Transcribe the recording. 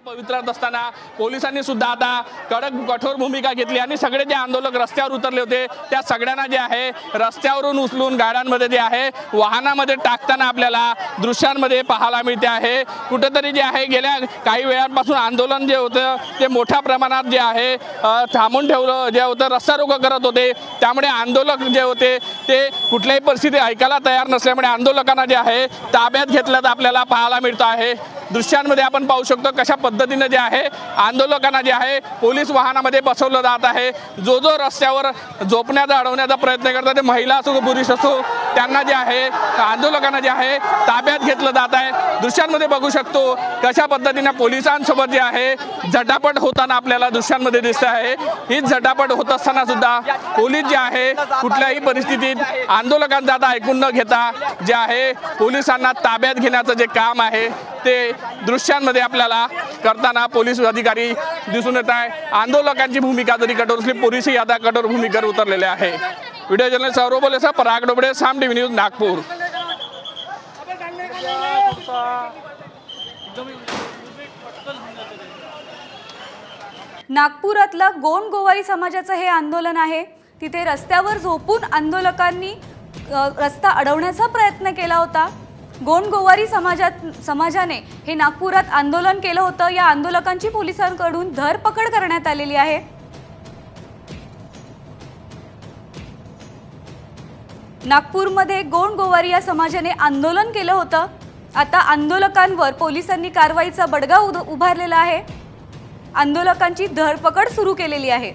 पवित्रात असताना पोलिसांनी सुद्धा आता कठोर भूमिका घेतली आणि सगळे जे आंदोलक रस्त्यावर उतरले होते त्या सगळ्यांना जे आहे रस्त्यावरून उचलून गाड्यांमध्ये जे आहे वाहनामध्ये टाकताना आपल्याला दृश्यांमध्ये पाहायला मिळते आहे। कुठेतरी जे आहे गेल्या काही वेळांपासून आंदोलन जे होतं ते मोठ्या प्रमाणात जे आहे थांबून ठेवलं जे होतं रस्ता रोको करत होते, त्यामुळे आंदोलक जे होते ते कुठल्याही परिस्थिती ऐकायला तयार नसल्यामुळे आंदोलकांना जे आहे ताब्यात घेतल्याचं आपल्याला पाहायला मिळतं आहे। दृश्यांमध्ये आपण पाहू शकतो कशा पद्धतीने जे आहे आंदोलकांना जे आहे पोलीस वाहनामध्ये बसवलं जात आहे। जो जो रस्त्यावर झोपण्याचा अडवण्याचा प्रयत्न करतात ते महिला असो पुरुष असो त्यांना जे आहे आंदोलकांना जे आहे ताब्यात घेतलं जात आहे। दृश्यांमध्ये बघू शकतो कशा पद्धतीने पोलिसांसोबत जे आहे झटापट होताना आपल्याला दृश्यांमध्ये दिसत आहे। ही झटापट होत असताना सुद्धा पोलीस जे आहे कुठल्याही परिस्थितीत आंदोलकांचा आता ऐकून न घेता जे आहे पोलिसांना ताब्यात घेण्याचं जे काम आहे ते दृश्यांमध्ये आपल्याला करताना पोलीस अधिकारी दिसून येत आहे। आंदोलकांची भूमिका जरी कठोर असली पोलीसही आता कठोर भूमिकेवर उतरलेले आहे। व्हिडिओ जर्नलिस्ट सौरभ बोलेसा, पराग डोबळे, साम टीव्ही न्यूज, नागपूर। नागपुरातलं गोंड गोवारी समाजाचं हे आंदोलन आहे। तिथे रस्त्यावर झोपून आंदोलकांनी रस्ता अडवण्याचा प्रयत्न केला होता। गोंड गोवारी समाजाने हे नागपुरात आंदोलन केलं होतं। या आंदोलकांची पोलिसांकडून धरपकड करण्यात आलेली आहे। नागपूरमध्ये गोंड गोवारी या समाजाने आंदोलन केलं होतं। आता आंदोलकांवर पोलिसांनी कारवाईचा बडगा उभारलेला आहे। आंदोलकांची धरपकड सुरू केलेली आहे।